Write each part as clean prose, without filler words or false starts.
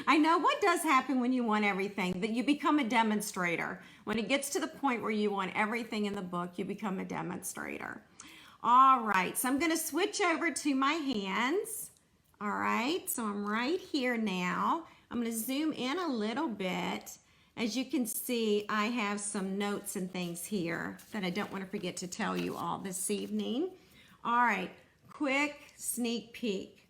I know what does happen when you want everything, that you become a demonstrator. When it gets to the point where you want everything in the book, you become a demonstrator. All right, so I'm going to switch over to my hands. All right, so I'm right here now. I'm going to zoom in a little bit. As you can see, I have some notes and things here that I don't want to forget to tell you all this evening. All right, quick sneak peek.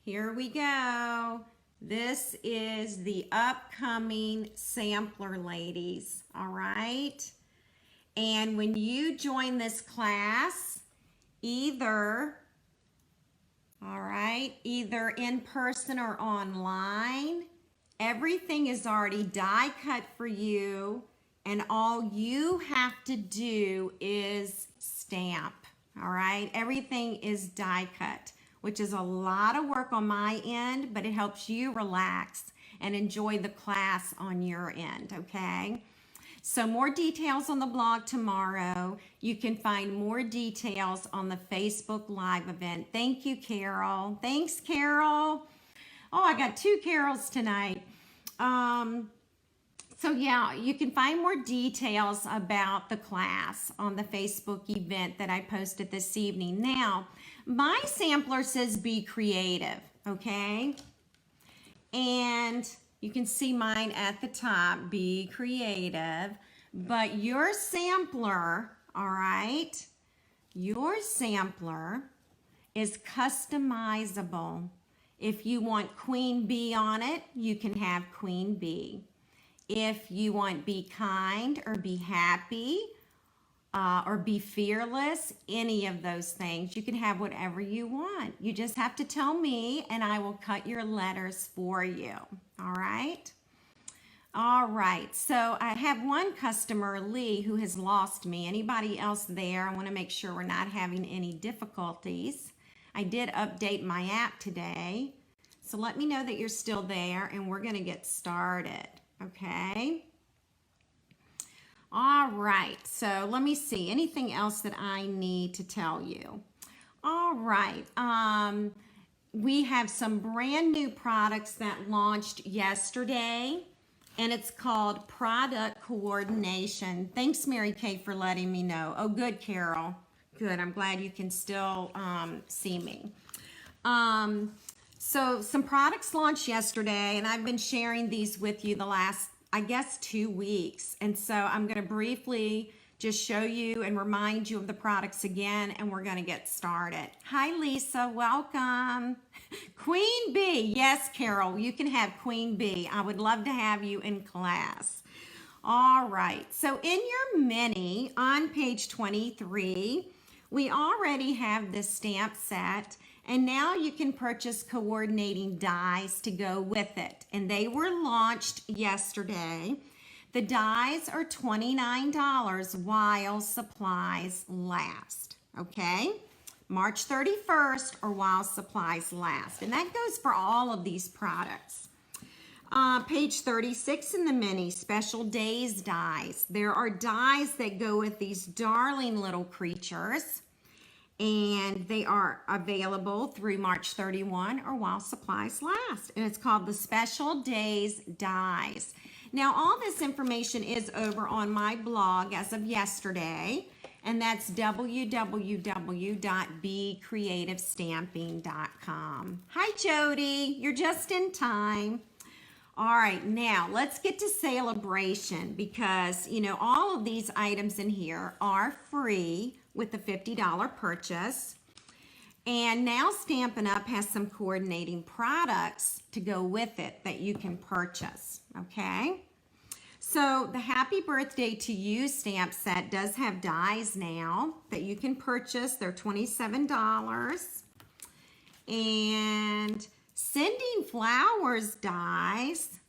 Here we go. This is the upcoming sampler, ladies. All right. And when you join this class, either in person or online, everything is already die cut for you, and all you have to do is stamp. All right, everything is die cut, which is a lot of work on my end, but it helps you relax and enjoy the class on your end, okay? So more details on the blog tomorrow. You can find more details on the Facebook Live event. Thank you, Carol. Thanks, Carol. Oh, I got 2 Carols tonight. So yeah, you can find more details about the class on the Facebook event that I posted this evening. Now, my sampler says be creative, okay? And you can see mine at the top, be creative. But your sampler, all right, your sampler is customizable. If you want Queen Bee on it, you can have Queen Bee. If you want be kind or be happy or be fearless, any of those things, you can have whatever you want. You just have to tell me and I will cut your letters for you. All right? All right, so I have one customer, Lee, who has lost me. Anybody else there? I want to make sure we're not having any difficulties. I did update my app today. So let me know that you're still there and we're going to get started. Okay. All right. So let me see. Anything else that I need to tell you? All right. We have some brand new products that launched yesterday, and it's called Product Coordination. Thanks, Mary Kay, for letting me know. Oh, good, Carol. Good. I'm glad you can still see me. So some products launched yesterday, and I've been sharing these with you the last, I guess, 2 weeks. And so I'm going to briefly just show you and remind you of the products again, and we're going to get started. Hi, Lisa. Welcome. Queen Bee. Yes, Carol, you can have Queen Bee. I would love to have you in class. All right. So in your mini on page 23, we already have this stamp set. And now you can purchase coordinating dies to go with it. And they were launched yesterday. The dies are $29 while supplies last, okay? March 31st or while supplies last. And that goes for all of these products. Page 36 in the mini, special days dies. There are dies that go with these darling little creatures. And they are available through March 31 or while supplies last. And it's called the Special Days Dies. Now, all this information is over on my blog as of yesterday, and that's www.becreativestamping.com. Hi, Jody. You're just in time. All right, now let's get to celebration because, you know, all of these items in here are free with a $50 purchase. And now Stampin' Up! Has some coordinating products to go with it that you can purchase, okay? So the Happy Birthday to You stamp set does have dies now that you can purchase. They're $27. And Sending Flowers dies,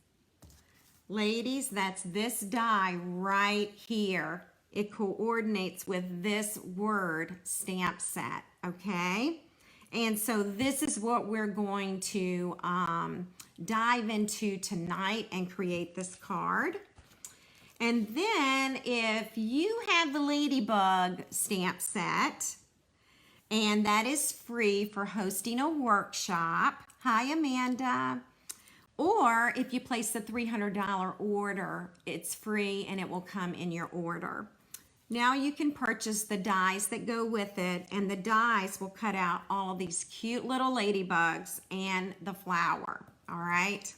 ladies, that's this die right here. It coordinates with this word stamp set, okay? And so this is what we're going to dive into tonight and create this card. And then if you have the Ladybug stamp set, and that is free for hosting a workshop. Hi, Amanda. Or if you place the $300 order, it's free and it will come in your order. Now you can purchase the dies that go with it, and the dies will cut out all these cute little ladybugs and the flower. All right.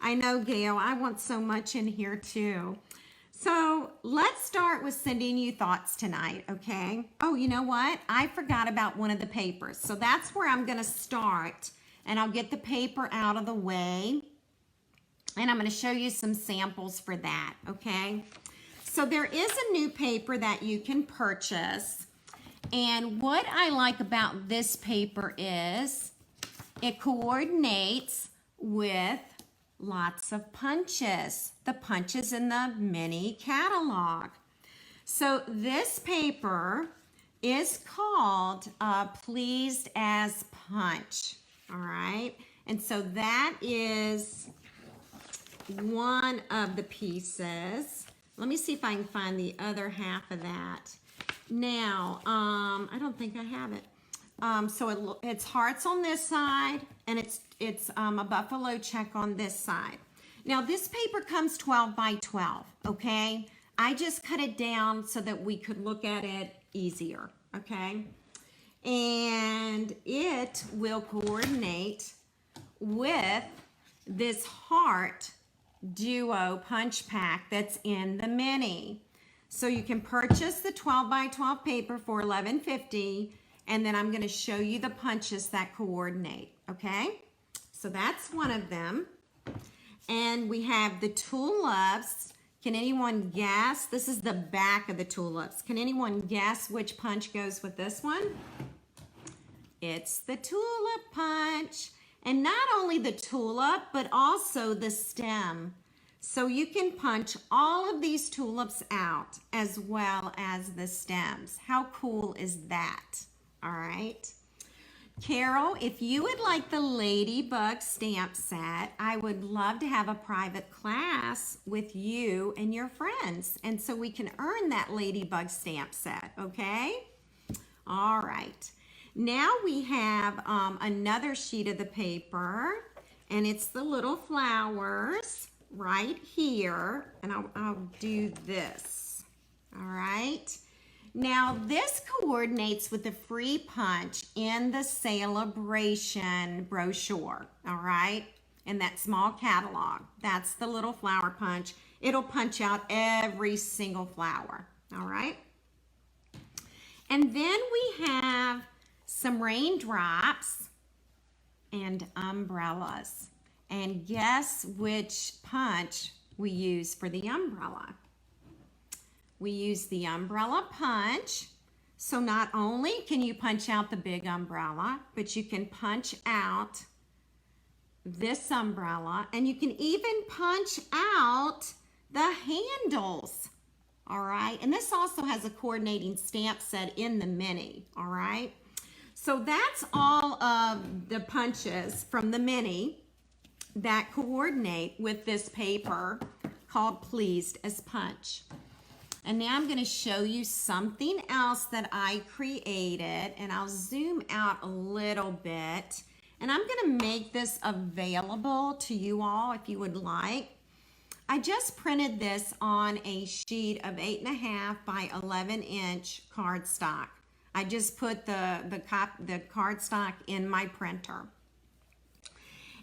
I know, Gail, I want so much in here too. So let's start with sending you thoughts tonight, okay? Oh, you know what? I forgot about one of the papers. So that's where I'm gonna start, and I'll get the paper out of the way, and I'm gonna show you some samples for that, okay? So there is a new paper that you can purchase, and what I like about this paper is it coordinates with lots of punches, the punches in the mini catalog. So this paper is called Pleased as Punch, all right? And so that is one of the pieces. Let me see if I can find the other half of that. Now, I don't think I have it. So it's hearts on this side, and it's a buffalo check on this side. Now this paper comes 12 by 12, okay? I just cut it down so that we could look at it easier, okay? And it will coordinate with this heart duo punch pack that's in the mini. So you can purchase the 12 by 12 paper for $11.50, and then I'm going to show you the punches that coordinate, okay? So that's one of them. And we have the tulips. Can anyone guess? This is the back of the tulips. Can anyone guess which punch goes with this one? It's the tulip punch. And not only the tulip, but also the stem. So you can punch all of these tulips out as well as the stems. How cool is that? All right. Carol, if you would like the Ladybug stamp set, I would love to have a private class with you and your friends. And so we can earn that Ladybug stamp set, okay? All right. Now we have another sheet of the paper, and it's the little flowers right here. And I'll do this, all right? Now this coordinates with the free punch in the celebration brochure, all right? In that small catalog. That's the little flower punch. It'll punch out every single flower, all right? And then we have some raindrops and umbrellas. And guess which punch we use for the umbrella? We use the umbrella punch. So not only can you punch out the big umbrella, but you can punch out this umbrella, and you can even punch out the handles, all right? And this also has a coordinating stamp set in the mini, all right? So that's all of the punches from the mini that coordinate with this paper called Pleased as Punch. And now I'm going to show you something else that I created, and I'll zoom out a little bit, and I'm going to make this available to you all if you would like. I just printed this on a sheet of 8.5 by 11-inch cardstock. I just put the cardstock in my printer.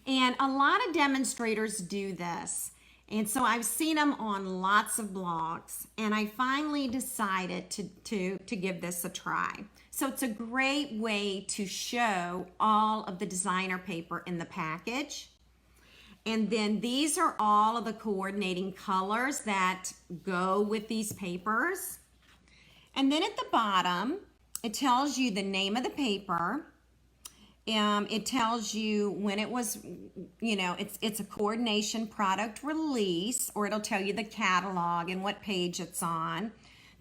And a lot of demonstrators do this. And so I've seen them on lots of blogs, and I finally decided to give this a try. So it's a great way to show all of the designer paper in the package. And then these are all of the coordinating colors that go with these papers. And then at the bottom, it tells you the name of the paper. It tells you when it was, it's a coordination product release, or it'll tell you the catalog and what page it's on.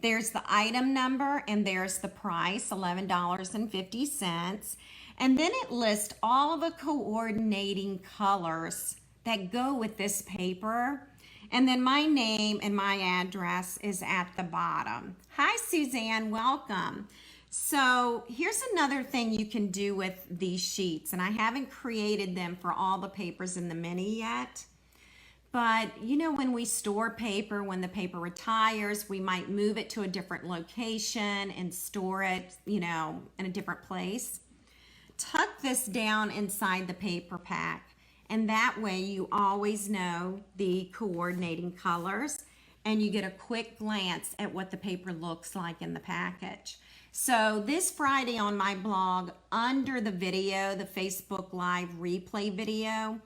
There's the item number, and there's the price, $11.50. And then it lists all of the coordinating colors that go with this paper. And then my name and my address is at the bottom. Hi, Suzanne, welcome. So here's another thing you can do with these sheets, and I haven't created them for all the papers in the mini yet. But you know, when we store paper, when the paper retires, we might move it to a different location and store it, you know, in a different place. Tuck this down inside the paper pack, and that way you always know the coordinating colors and you get a quick glance at what the paper looks like in the package. So this Friday on my blog, under the video, the Facebook Live replay video,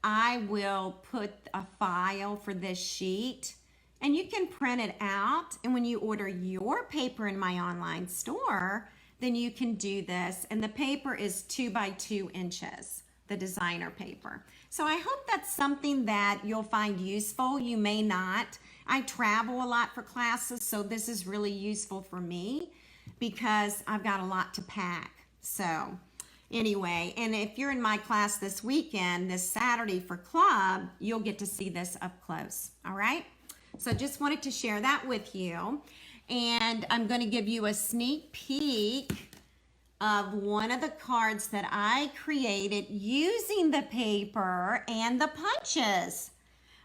I will put a file for this sheet and you can print it out. And when you order your paper in my online store, then you can do this. And the paper is 2 by 2 inches, the designer paper. So I hope that's something that you'll find useful. You may not. I travel a lot for classes, so this is really useful for me because I've got a lot to pack. So anyway, and if you're in my class this weekend, this Saturday for club, you'll get to see this up close. All right. So just wanted to share that with you. And I'm going to give you a sneak peek of one of the cards that I created using the paper and the punches.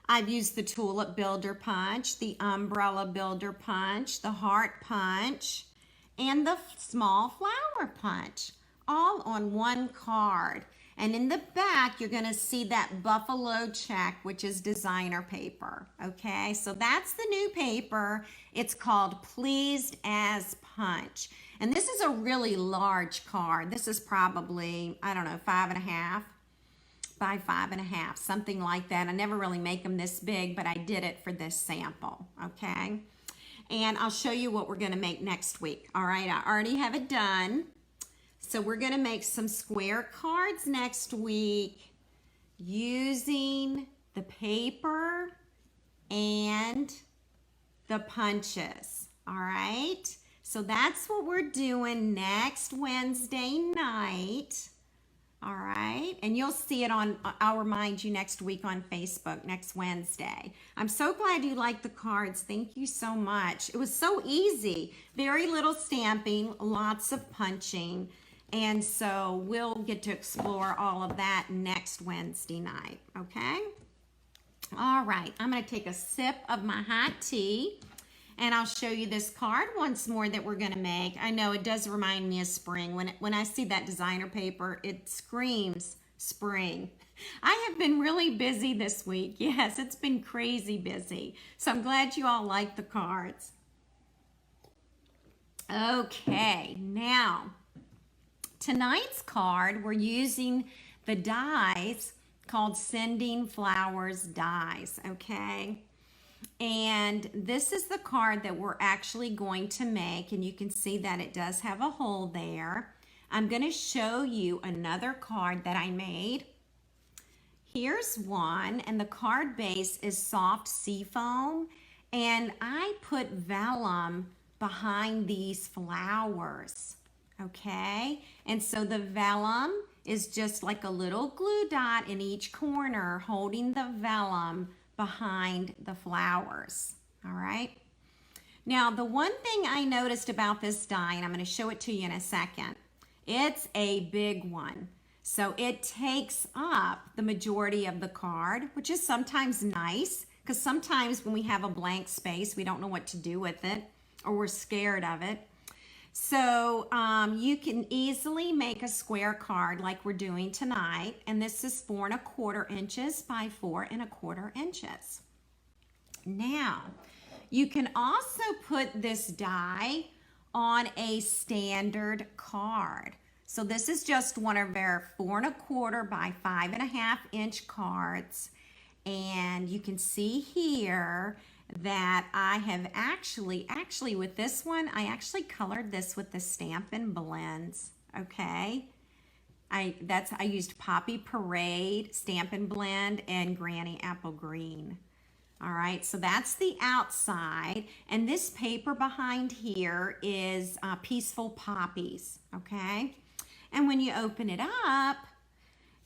I've used the Tulip Builder Punch, the Umbrella Builder Punch, the Heart Punch, and the Small Flower Punch, all on one card. And in the back, you're going to see that buffalo check, which is designer paper. Okay, so that's the new paper. It's called Pleased as Punch. And this is a really large card. This is probably, I don't know, 5.5 by 5.5, something like that. I never really make them this big, but I did it for this sample, okay? And I'll show you what we're gonna make next week. All right, I already have it done. So we're gonna make some square cards next week using the paper and the punches, all right? So that's what we're doing next Wednesday night. All right, and you'll see it on, I'll remind you next week on Facebook, next Wednesday. I'm so glad you liked the cards. Thank you so much. It was so easy. Very little stamping, lots of punching. And so we'll get to explore all of that next Wednesday night, okay? All right, I'm gonna take a sip of my hot tea and I'll show you this card once more that we're gonna make. I know it does remind me of spring. When I see that designer paper, it screams spring. I have been really busy this week. Yes, it's been crazy busy. So I'm glad you all like the cards. Okay, now, tonight's card, we're using the dies called Sending Flowers dies, okay? And this is the card that we're actually going to make, and you can see that it does have a hole there. I'm going to show you another card that I made. Here's one, and the card base is soft seafoam, and I put vellum behind these flowers, okay? And so the vellum is just like a little glue dot in each corner holding the vellum behind the flowers, all right? Now, the one thing I noticed about this die, and I'm going to show it to you in a second, it's a big one. So it takes up the majority of the card, which is sometimes nice, because sometimes when we have a blank space, we don't know what to do with it, or we're scared of it. So you can easily make a square card like we're doing tonight, and this is 4¼ inches by 4¼ inches. Now, you can also put this die on a standard card. So this is just one of our 4¼ by 5½ inch cards, and you can see here that I have actually with this one, I actually colored this with the Stampin' blends, okay? I used Poppy Parade, Stampin' blend, and Granny Apple Green. All right, so that's the outside, and this paper behind here is Peaceful Poppies, okay? And when you open it up,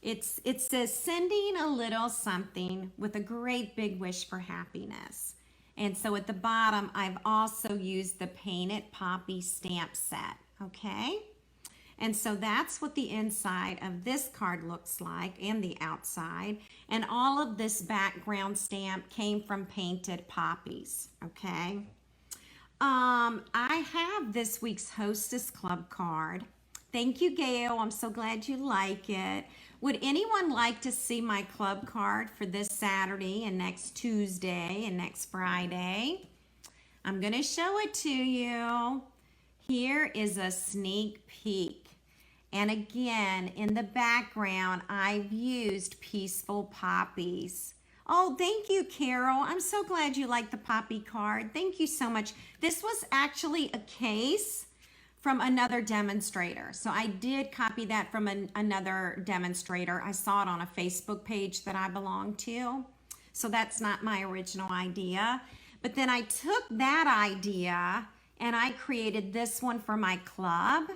it says, sending a little something with a great big wish for happiness. And so at the bottom, I've also used the Painted Poppy stamp set. okay? And so that's what the inside of this card looks like and the outside. And all of this background stamp came from Painted Poppies, okay? I have this week's Hostess Club card. Thank you, Gail. I'm so glad you like it. Would anyone like to see my club card for this Saturday and next Tuesday and next Friday? I'm going to show it to you. Here is a sneak peek. And again, in the background, I've used Peaceful Poppies. Oh, thank you, Carol. I'm so glad you like the poppy card. Thank you so much. This was actually a case from another demonstrator. So I did copy that from another demonstrator. I saw it on a Facebook page that I belong to. So that's not my original idea. But then I took that idea and I created this one for my club.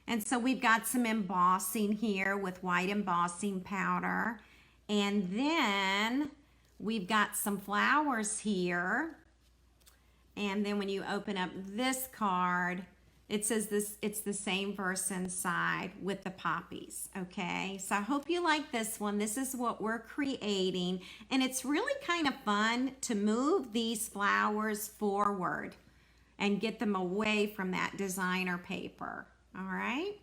And so we've got some embossing here with white embossing powder. And then we've got some flowers here. And then when you open up this card, it says this, it's the same verse inside with the poppies, okay? So I hope you like this one. This is what we're creating. And it's really kind of fun to move these flowers forward and get them away from that designer paper. All right.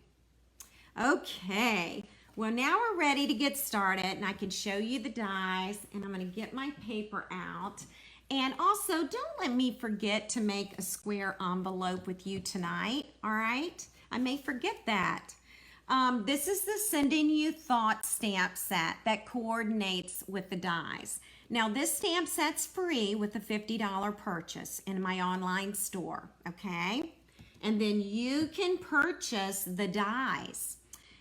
Okay. Well, now we're ready to get started and I can show you the dies and I'm going to get my paper out. And also don't let me forget to make a square envelope with you tonight. All right. I may forget that. This is the Sending You Thought stamp set that coordinates with the dies. Now this stamp set's free with a $50 purchase in my online store. Okay. And then you can purchase the dies.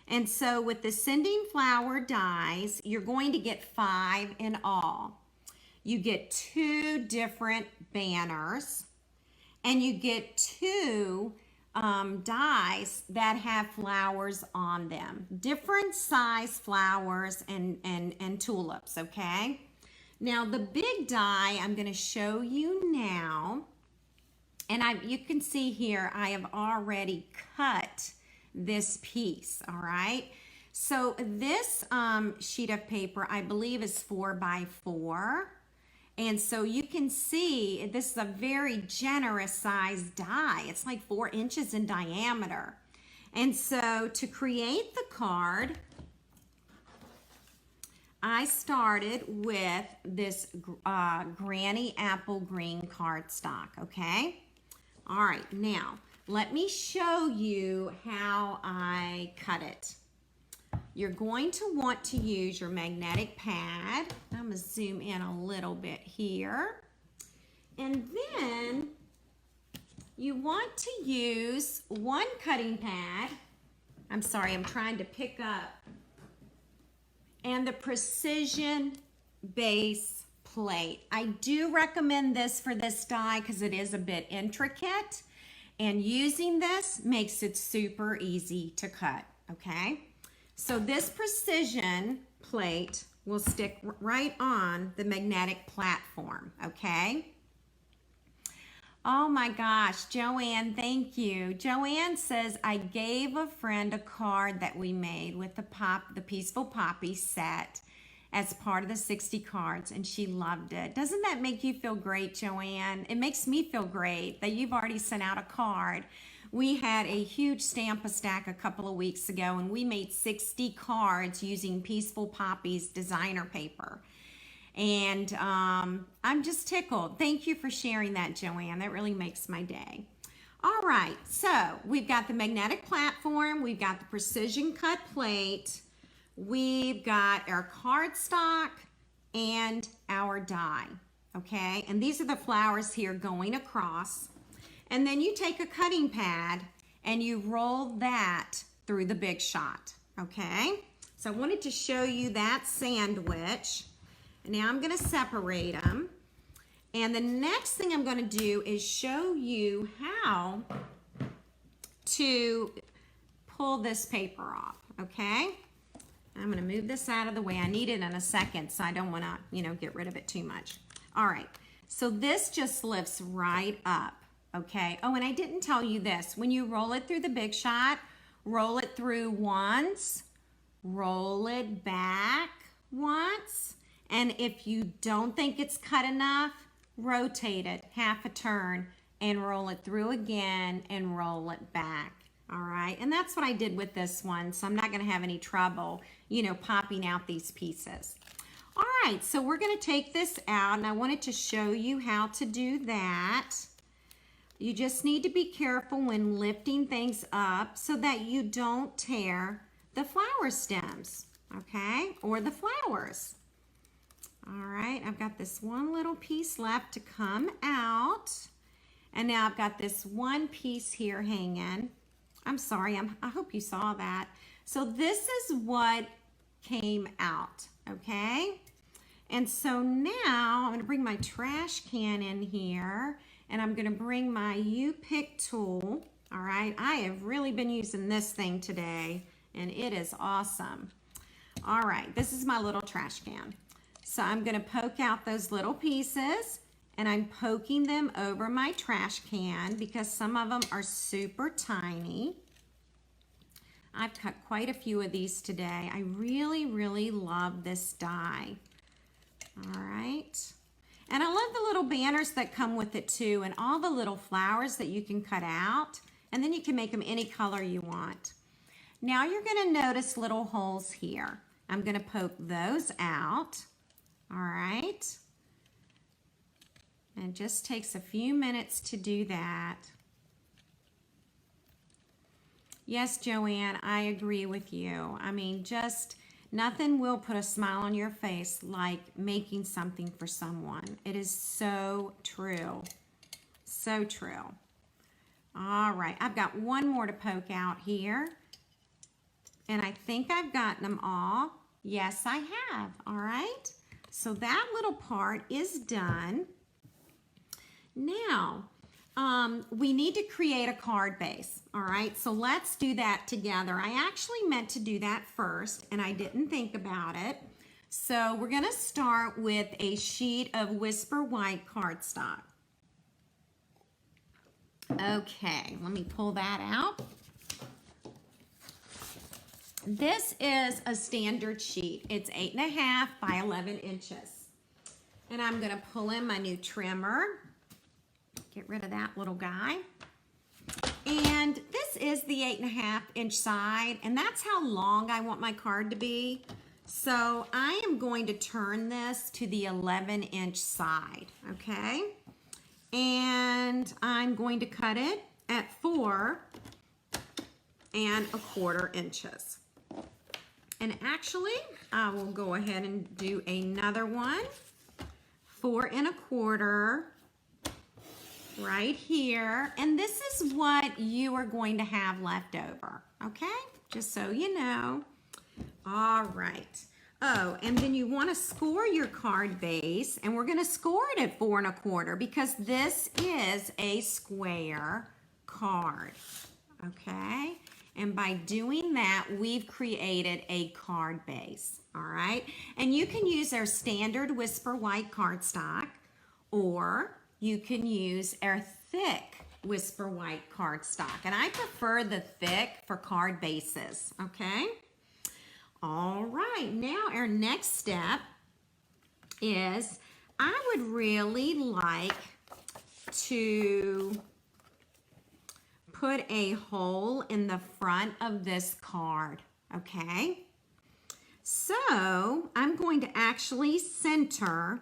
And so with the Sending Flower dies, you're going to get 5 in all. You get 2 different banners and you get 2 dies that have flowers on them. Different size flowers and tulips, okay? Now the big die I'm going to show you now. And you can see here, I have already cut this piece, all right? So this sheet of paper, I believe is 4 by 4. And so you can see, this is a very generous size die. It's like 4 inches in diameter. And so to create the card, I started with this Granny Apple Green cardstock, okay? All right, now let me show you how I cut it. You're going to want to use your magnetic pad. I'm going to zoom in a little bit here. And then you want to use one cutting pad. I'm sorry, I'm trying to pick up. And the Precision Base Plate. I do recommend this for this die because it is a bit intricate. And using this makes it super easy to cut, okay? So this precision plate will stick right on the magnetic platform, okay? Oh my gosh, Joanne, thank you. Joanne says, I gave a friend a card that we made with the Peaceful Poppy set as part of the 60 cards, and she loved it. Doesn't that make you feel great, Joanne? It makes me feel great that you've already sent out a card. We had a huge Stamp-A-Stack a couple of weeks ago, and we made 60 cards using Peaceful Poppies designer paper. And I'm just tickled. Thank you for sharing that, Joanne. That really makes my day. All right, so we've got the magnetic platform, we've got the precision cut plate, we've got our cardstock and our die, okay? And these are the flowers here going across. And then you take a cutting pad and you roll that through the Big Shot, okay? So I wanted to show you that sandwich. Now I'm gonna separate them. And the next thing I'm gonna do is show you how to pull this paper off, okay? I'm gonna move this out of the way. I need it in a second, so I don't wanna, get rid of it too much. All right, so this just lifts right up, okay? Oh, and I didn't tell you this. When you roll it through the Big Shot, roll it through once, roll it back once, and if you don't think it's cut enough, rotate it half a turn and roll it through again and roll it back. All right, and that's what I did with this one, so I'm not going to have any trouble, you know, popping out these pieces. All right, so we're going to take this out, and I wanted to show you how to do that. You just need to be careful when lifting things up so that you don't tear the flower stems, okay, or the flowers. All right, I've got this one little piece left to come out, and now I've got this one piece here hanging. I'm sorry, I hope you saw that. So this is what came out, okay? And so now I'm gonna bring my trash can in here, and I'm gonna bring my U-Pick tool, all right? I have really been using this thing today, and it is awesome. All right, this is my little trash can. So I'm gonna poke out those little pieces, and I'm poking them over my trash can because some of them are super tiny. I've cut quite a few of these today. I really, really love this die. All right. And I love the little banners that come with it too, and all the little flowers that you can cut out, and then you can make them any color you want. Now you're gonna notice little holes here. I'm gonna poke those out. All right. And it just takes a few minutes to do that. Yes, Joanne, I agree with you. I mean, just nothing will put a smile on your face like making something for someone. It is so true. So true. All right, I've got one more to poke out here. And I think I've gotten them all. Yes, I have. All right. So that little part is done. Now, we need to create a card base, all right? So let's do that together. I actually meant to do that first, and I didn't think about it. So we're gonna start with a sheet of Whisper White cardstock. Okay, let me pull that out. This is a standard sheet. It's 8.5 by 11 inches. And I'm gonna pull in my new trimmer. Get rid of that little guy. And this is the 8.5 inch side, and that's how long I want my card to be. So I am going to turn this to the 11 inch side, okay? And I'm going to cut it at 4.25 inches. And actually, I will go ahead and do another one, 4.25 right here. And this is what you are going to have left over, okay? Just so you know. All right. Oh, and then you want to score your card base, and we're going to score it at 4.25 because this is a square card, okay? And by doing that, we've created a card base, all right? And you can use our standard Whisper White cardstock, or you can use our thick Whisper White cardstock. And I prefer the thick for card bases, okay? All right, now our next step is I would really like to put a hole in the front of this card, okay? So I'm going to actually center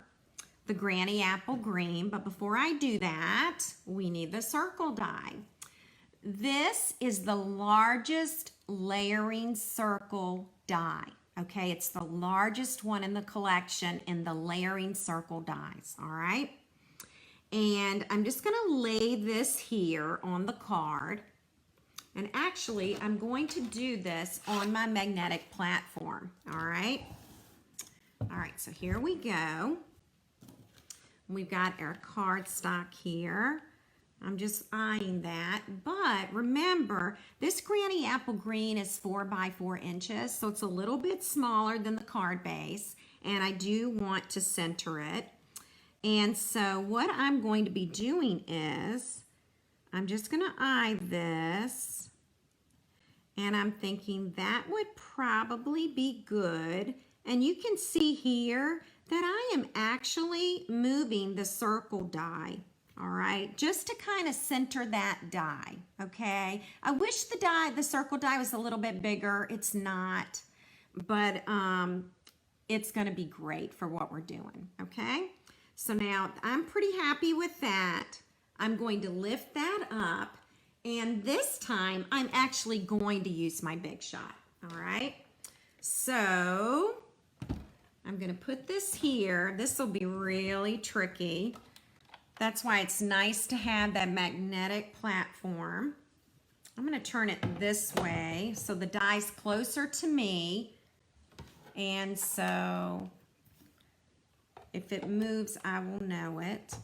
the Granny Apple Green, but before I do that, we need the circle die. This is the largest layering circle die, okay? It's the largest one in the collection in the layering circle dies, all right? And I'm just gonna lay this here on the card. And actually, I'm going to do this on my magnetic platform, all right? All right, so here we go. We've got our cardstock here. I'm just eyeing that, but remember, this Granny Apple Green is 4 by 4 inches, so it's a little bit smaller than the card base, and I do want to center it. And so what I'm going to be doing is I'm just gonna eye this, and I'm thinking that would probably be good. And you can see here that I am actually moving the circle die, all right, just to kind of center that die, okay? I wish the circle die was a little bit bigger. It's not, but it's gonna be great for what we're doing, okay? So now I'm pretty happy with that. I'm going to lift that up, and this time I'm actually going to use my Big Shot, all right? So I'm gonna put this here. This will be really tricky. That's why it's nice to have that magnetic platform. I'm gonna turn it this way so the die's closer to me. And so if it moves, I will know it.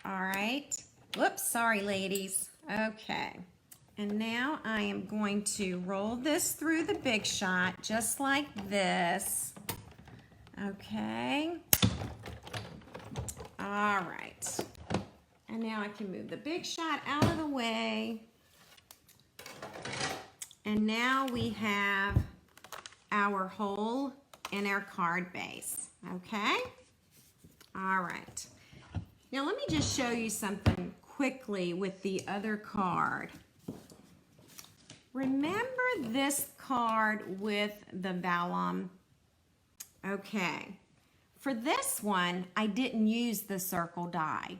All right. Whoops, sorry ladies. Okay. And now I am going to roll this through the Big Shot just like this. Okay. All right. And now I can move the Big Shot out of the way. And now we have our hole in our card base. Okay. All right. Now let me just show you something quickly with the other card. Remember this card with the vellum? Okay. For this one, I didn't use the circle die.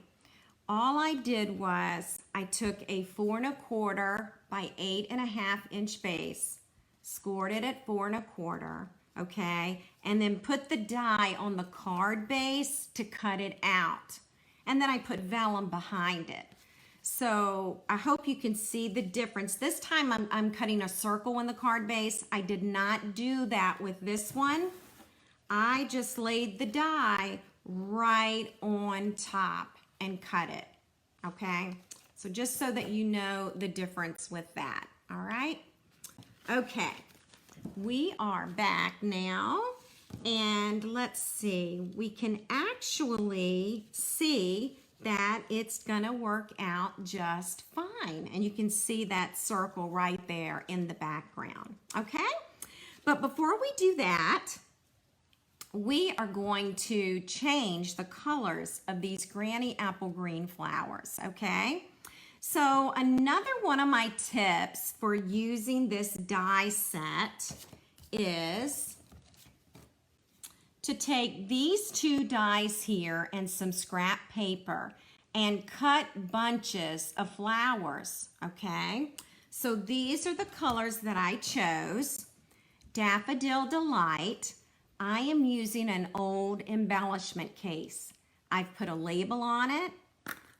All I did was I took a 4 1/4 by 8 1/2 inch base, scored it at 4 1/4, okay, and then put the die on the card base to cut it out. And then I put vellum behind it. So I hope you can see the difference. This time I'm cutting a circle in the card base. I did not do that with this one. I just laid the die right on top and cut it, okay? So just so that you know the difference with that, all right? Okay, we are back now, and let's see. We can actually see that it's gonna work out just fine. And you can see that circle right there in the background, okay? But before we do that, we are going to change the colors of these granny apple green flowers, okay? So another one of my tips for using this die set is to take these 2 dies here and some scrap paper and cut bunches of flowers, okay? So these are the colors that I chose. Daffodil Delight. I am using an old embellishment case. I've put a label on it.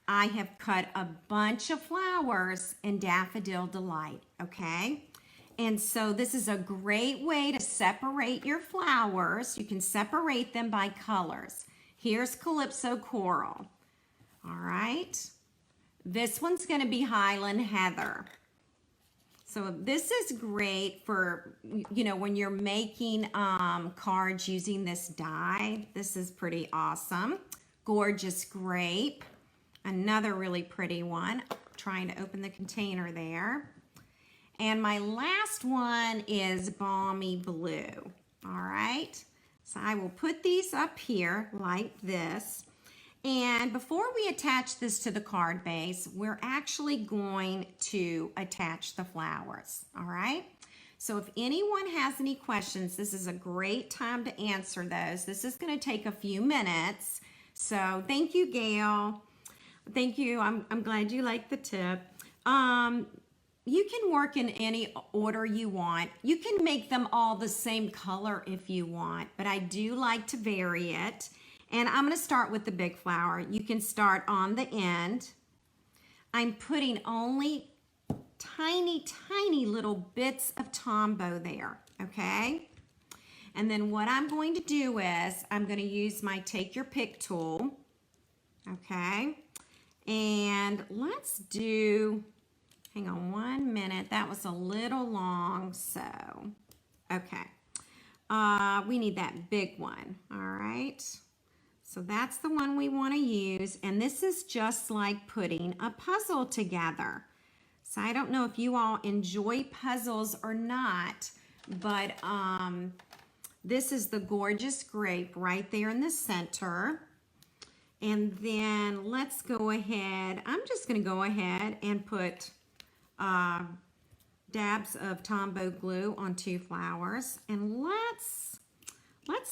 I have cut a bunch of flowers in Daffodil Delight, okay? And so this is a great way to separate your flowers. You can separate them by colors. Here's Calypso Coral, all right? This one's gonna be Highland Heather. So this is great for, you know, when you're making cards using this die. This is pretty awesome. Gorgeous Grape, another really pretty one. Trying to open the container there. And my last one is Balmy Blue, all right? So I will put these up here like this. And before we attach this to the card base, we're actually going to attach the flowers, all right? So if anyone has any questions, this is a great time to answer those. This is gonna take a few minutes. So thank you, Gail. Thank you, I'm glad you liked the tip. You can work in any order you want. You can make them all the same color if you want, but I do like to vary it. And I'm gonna start with the big flower. You can start on the end. I'm putting only tiny, tiny little bits of tombow there, okay? And then what I'm going to do is I'm gonna use my Take Your Pick tool, okay? And let's do, hang on 1 minute. That was a little long, so, okay. We need that big one, all right? So that's the one we want to use, and this is just like putting a puzzle together. So I don't know if you all enjoy puzzles or not, but this is the gorgeous grape right there in the center. And then let's go ahead. I'm just going to go ahead and put dabs of Tombow glue on 2 flowers. And let's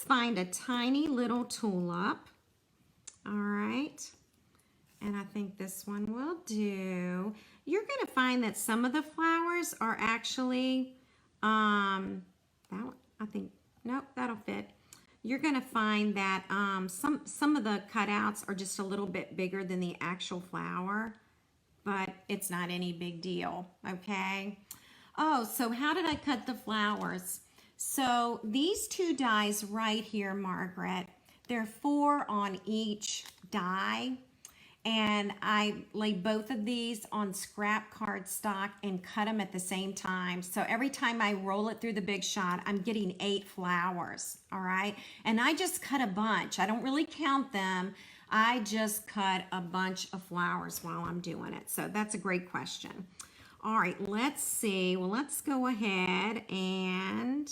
find a tiny little tulip. All right. And I think this one will do. You're going to find that some of the flowers are actually, nope, that'll fit. You're going to find that some of the cutouts are just a little bit bigger than the actual flower, but it's not any big deal, okay? Oh, so how did I cut the flowers? So these 2 dies right here, Margaret, they're 4 on each die. And I laid both of these on scrap cardstock and cut them at the same time. So every time I roll it through the Big Shot, I'm getting 8 flowers, all right? And I just cut a bunch. I don't really count them. I just cut a bunch of flowers while I'm doing it. So that's a great question. All right, let's see. Well, let's go ahead and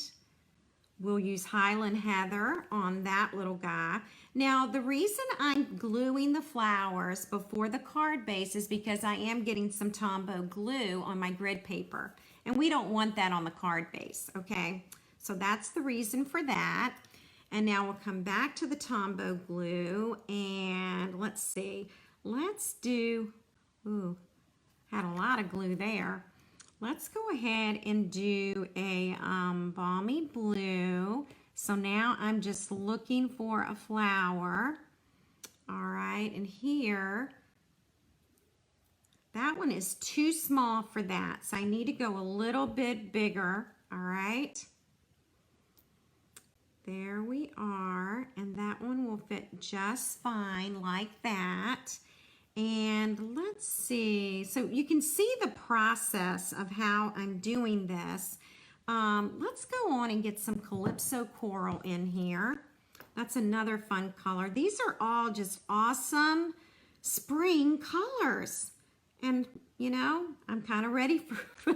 we'll use Highland Heather on that little guy. Now, the reason I'm gluing the flowers before the card base is because I am getting some Tombow glue on my grid paper. And we don't want that on the card base, okay? So that's the reason for that. And now we'll come back to the Tombow glue and let's see. Let's do, ooh, had a lot of glue there. Let's go ahead and do a balmy blue. So now I'm just looking for a flower. All right, and here, that one is too small for that. So I need to go a little bit bigger, all right? There we are, and that one will fit just fine like that. And let's see, so you can see the process of how I'm doing this. Let's go on and get some Calypso Coral in here. That's another fun color. These are all just awesome spring colors. And you know, I'm kind of ready for,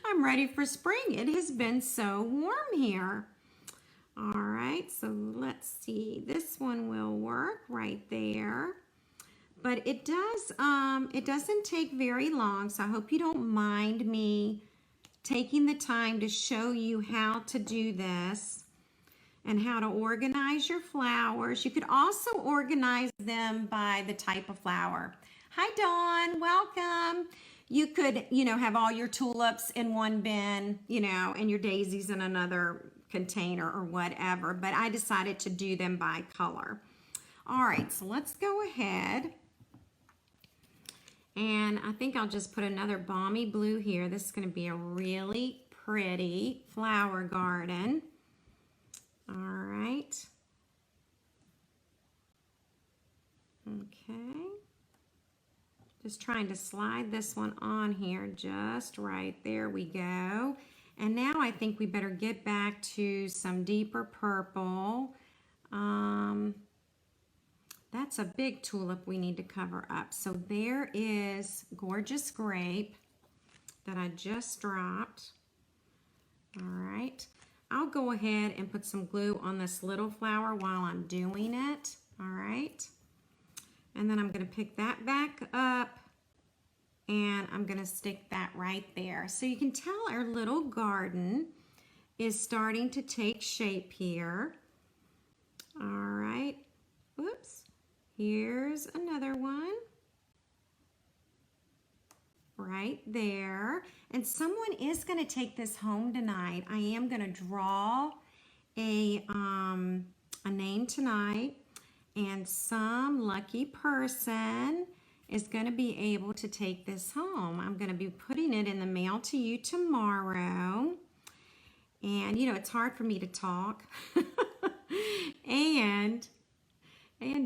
I'm ready for spring. It has been so warm here. All right, so let's see, this one will work right there. But it doesn't take very long, so I hope you don't mind me taking the time to show you how to do this and how to organize your flowers. You could also organize them by the type of flower. Hi, Dawn, welcome. You could, you know, have all your tulips in one bin, you know, and your daisies in another container or whatever, but I decided to do them by color. All right, so let's go ahead. And I think I'll just put another balmy blue here. This is going to be a really pretty flower garden. All right. Okay. Just trying to slide this one on here just right. There we go. And now I think we better get back to some deeper purple. That's a big tulip we need to cover up. So there is Gorgeous Grape that I just dropped. All right. I'll go ahead and put some glue on this little flower while I'm doing it. All right. And then I'm going to pick that back up and I'm going to stick that right there. So you can tell our little garden is starting to take shape here. All right. Oops. Here's another one right there. And someone is going to take this home tonight. I am going to draw a name tonight, and some lucky person is going to be able to take this home. I'm going to be putting it in the mail to you tomorrow. And you know, it's hard for me to talk and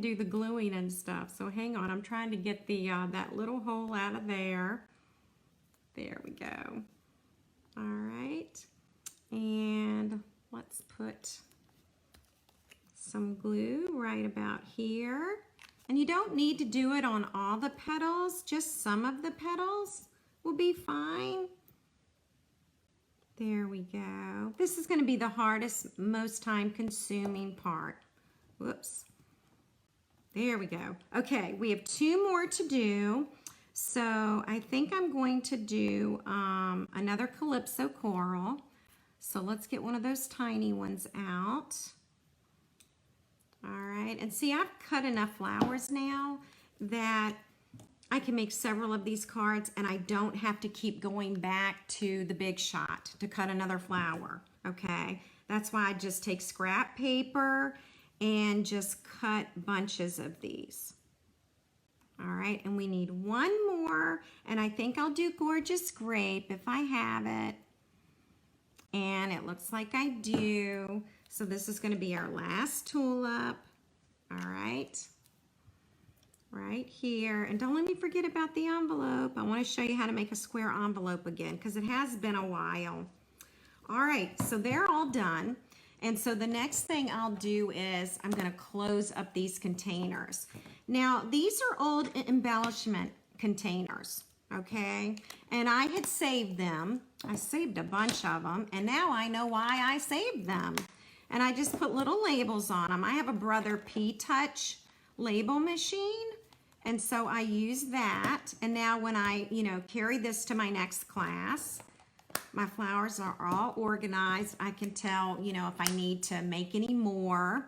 do the gluing and stuff. So hang on, I'm trying to get the that little hole out of there. There we go. All right, and let's put some glue right about here. And you don't need to do it on all the petals, just some of the petals. will be fine. There we go. This is going to be the hardest, most time consuming part. Whoops. There we go. Okay, we have 2 more to do. So I think I'm going to do another Calypso coral. So let's get one of those tiny ones out. All right, and see, I've cut enough flowers now that I can make several of these cards and I don't have to keep going back to the Big Shot to cut another flower, okay? That's why I just take scrap paper and just cut bunches of these. All right, and we need 1 more, and I think I'll do Gorgeous Grape if I have it. And it looks like I do. So this is going to be our last tulip. All right. Right here. And don't let me forget about the envelope. I want to show you how to make a square envelope again because it has been a while. All right, so they're all done. And so the next thing I'll do is I'm going to close up these containers. Now, these are old embellishment containers, okay? And I had saved them. I saved a bunch of them, and now I know why I saved them. And I just put little labels on them. I have a Brother P-Touch label machine, and so I use that. And now when I, carry this to my next class, my flowers are all organized. I can tell, if I need to make any more.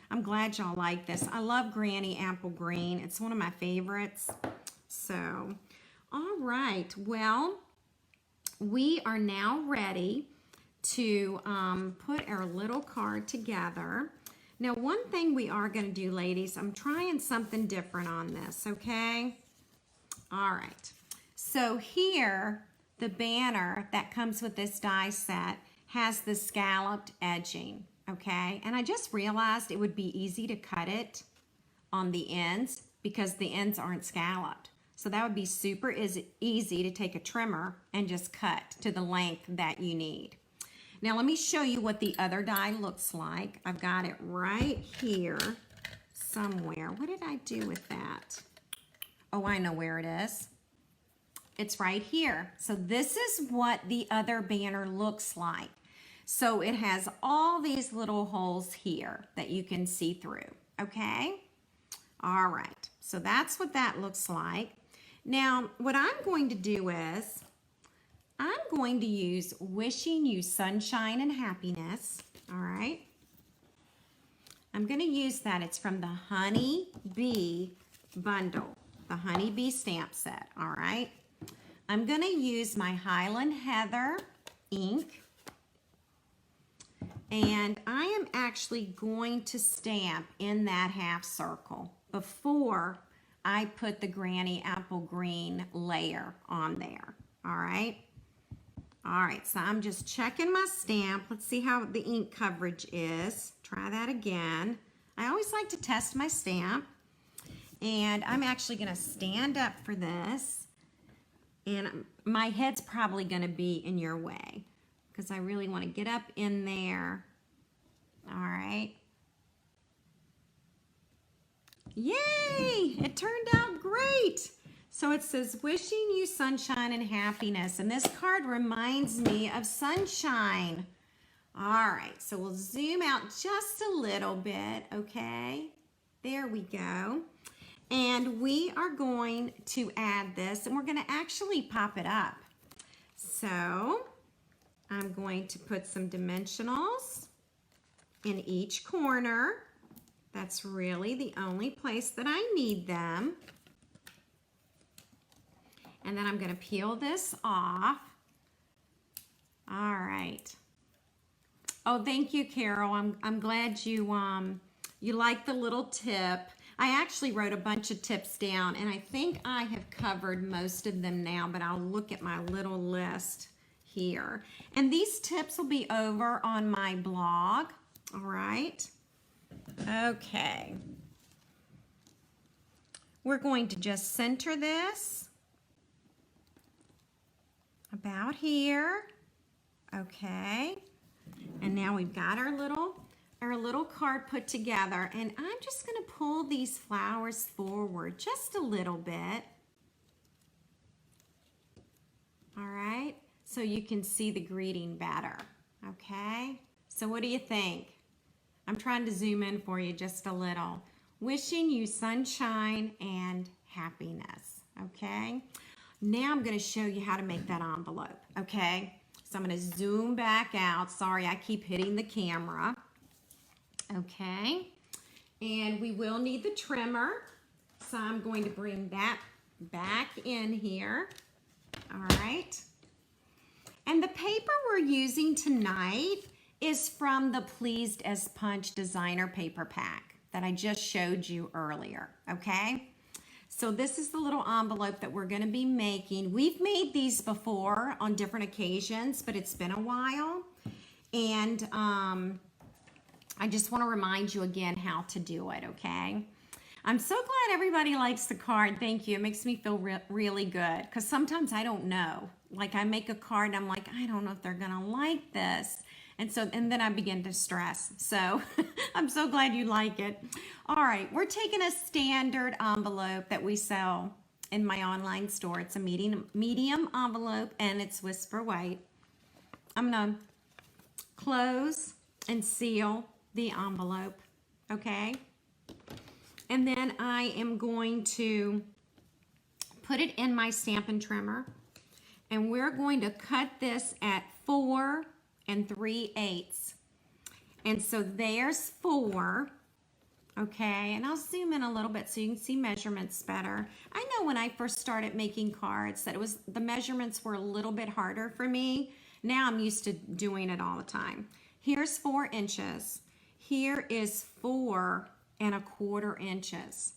I'm glad y'all like this. I love Granny Apple Green. It's one of my favorites. So, all right. Well, we are now ready to put our little card together. Now, one thing we are going to do, ladies, I'm trying something different on this, okay? All right. So here, the banner that comes with this die set has the scalloped edging, okay? And I just realized it would be easy to cut it on the ends because the ends aren't scalloped. So that would be super easy to take a trimmer and just cut to the length that you need. Now let me show you what the other die looks like. I've got it right here somewhere. What did I do with that? Oh, I know where it is. It's right here. So this is what the other banner looks like. So it has all these little holes here that you can see through, okay? All right, so that's what that looks like. Now, what I'm going to do is, I'm going to use Wishing You Sunshine and Happiness, all right? I'm gonna use that. It's from the Honey Bee bundle, the Honey Bee stamp set, all right? I'm gonna use my Highland Heather ink, and I am actually going to stamp in that half circle before I put the Granny Apple Green layer on there, all right? All right, so I'm just checking my stamp. Let's see how the ink coverage is. Try that again. I always like to test my stamp. And I'm actually gonna stand up for this. And my head's probably gonna be in your way because I really wanna get up in there. All right. Yay, it turned out great. So it says, Wishing You Sunshine and Happiness. And this card reminds me of sunshine. All right, so we'll zoom out just a little bit, okay? There we go. And we are going to add this, and we're gonna actually pop it up. So I'm going to put some dimensionals in each corner. That's really the only place that I need them. And then I'm gonna peel this off. All right. Oh, thank you, Carol. I'm glad you like the little tip. I actually wrote a bunch of tips down, and I think I have covered most of them now, but I'll look at my little list here. And these tips will be over on my blog, all right? Okay. We're going to just center this about here, okay? And now we've got our little card put together, and I'm just gonna pull these flowers forward just a little bit. right, so you can see the greeting better, okay? So what do you think? I'm trying to zoom in for you just a little. Wishing you sunshine and happiness, okay? Now I'm going to show you how to make that envelope, okay? So I'm going to zoom back out. Sorry, I keep hitting the camera. Okay, and we will need the trimmer. So I'm going to bring that back in here. All right. And the paper we're using tonight is from the Pleased as Punch designer paper pack that I just showed you earlier, okay? So this is the little envelope that we're gonna be making. We've made these before on different occasions, but it's been a while. And I just wanna remind you again how to do it, okay? I'm so glad everybody likes the card. Thank you. It makes me feel really good because sometimes I don't know. Like I make a card and I'm like, I don't know if they're gonna like this. And then I begin to stress. So I'm so glad you like it. All right, we're taking a standard envelope that we sell in my online store. It's a medium envelope and it's Whisper White. I'm gonna close and seal the envelope, okay? And then I am going to put it in my Stampin' trimmer, and we're going to cut this at 4 3/8. And so there's 4, okay? And I'll zoom in a little bit so you can see measurements better. I know when I first started making cards that the measurements were a little bit harder for me. Now I'm used to doing it all the time. Here's 4 inches. Here is 4 1/4 inches.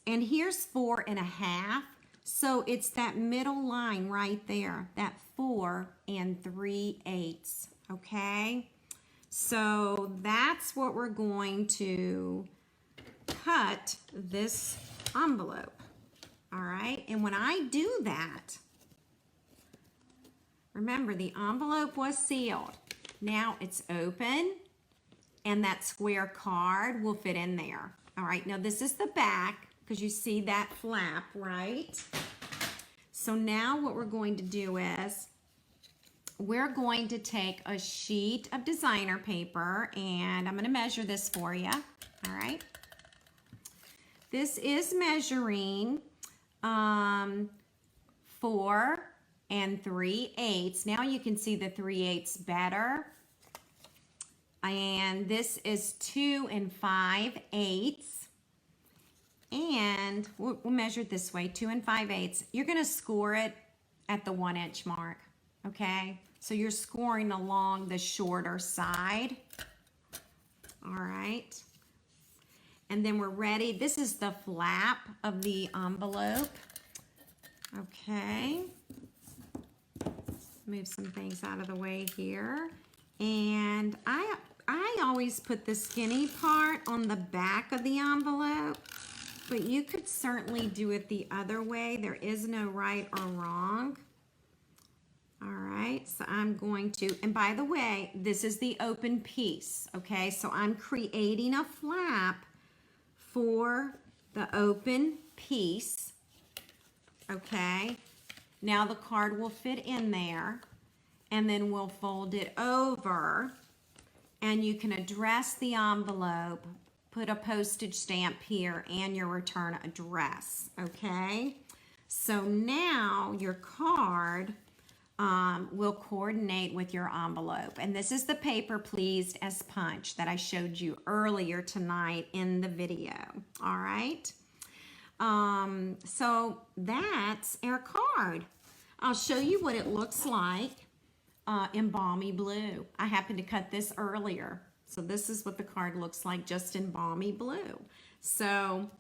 And here's 4 1/2. So it's that middle line right there, that 4 3/8, okay? So that's what we're going to cut this envelope, all right? And when I do that, remember the envelope was sealed. Now it's open and that square card will fit in there. All right, now this is the back because you see that flap, right? So now what we're going to do is we're going to take a sheet of designer paper and I'm going to measure this for you, all right? This is measuring 4 3/8. Now you can see the 3/8 better. And this is 2 5/8. And we'll measure it this way, 2 5/8. You're gonna score it at the 1 inch mark, okay? So you're scoring along the shorter side, all right? And then we're ready. This is the flap of the envelope, okay? Move some things out of the way here. And I always put the skinny part on the back of the envelope, but you could certainly do it the other way. There is no right or wrong. All right, so I'm going to, and by the way, this is the open piece, okay? So I'm creating a flap for the open piece, okay? Now the card will fit in there, and then we'll fold it over, and you can address the envelope, put a postage stamp here, and your return address, okay? So now your card will coordinate with your envelope. And this is the paper Pleased as Punch that I showed you earlier tonight in the video, all right? So that's our card. I'll show you what it looks like in balmy blue. I happened to cut this earlier. So this is what the card looks like just in balmy blue. So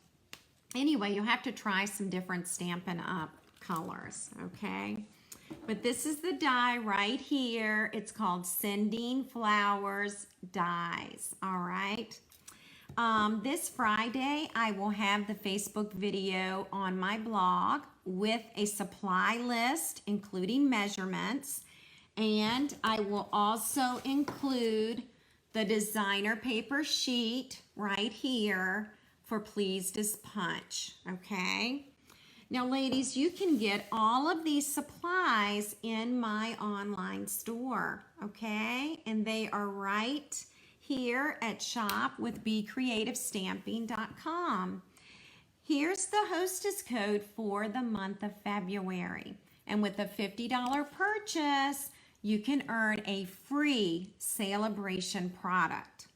anyway, you'll have to try some different Stampin' Up colors, okay? But this is the die right here. It's called Sending Flowers Dies, all right? This Friday, I will have the Facebook video on my blog with a supply list, including measurements. And I will also include the designer paper sheet right here for Pleased as Punch, okay? Now, ladies, you can get all of these supplies in my online store, okay? And they are right here at shopwithbecreativestamping.com. Here's the Hostess code for the month of February. And with a $50 purchase, you can earn a free celebration product.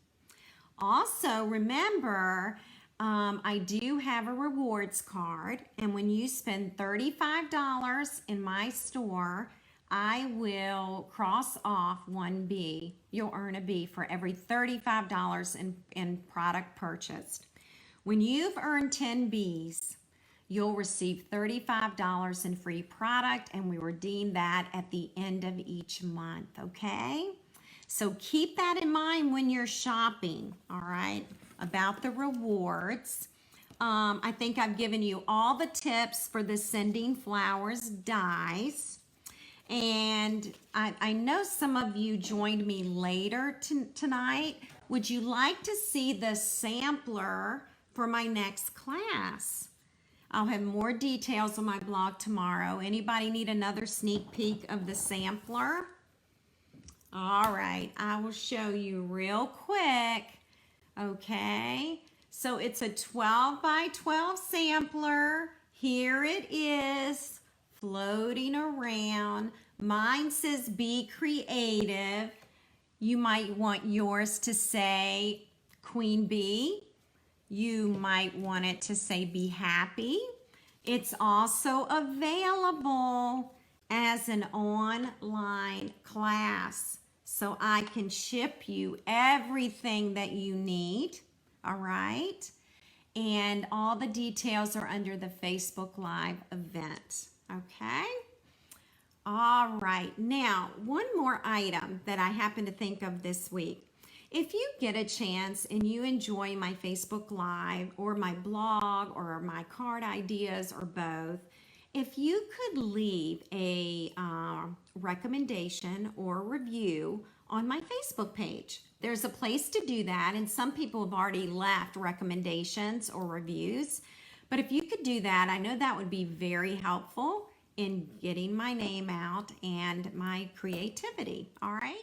Also, remember, I do have a rewards card, and when you spend $35 in my store, I will cross off one B. You'll earn a B for every $35 in product purchased. When you've earned 10 Bs, you'll receive $35 in free product, and we redeem that at the end of each month, okay? So keep that in mind when you're shopping, all right, about the rewards. I think I've given you all the tips for the Sending Flowers dies. And I know some of you joined me later tonight. Would you like to see the sampler for my next class? I'll have more details on my blog tomorrow. Anybody need another sneak peek of the sampler? All right, I will show you real quick. Okay, so it's a 12 by 12 sampler. Here it is, floating around. Mine says be creative. You might want yours to say Queen Bee. You might want it to say be happy. It's also available as an online class. So I can ship you everything that you need, all right? And all the details are under the Facebook Live event, okay? All right, now one more item that I happen to think of this week. If you get a chance and you enjoy my Facebook Live or my blog or my card ideas or both, if you could leave a recommendation or review on my Facebook page. There's a place to do that, and some people have already left recommendations or reviews. But if you could do that, I know that would be very helpful in getting my name out and my creativity. All right.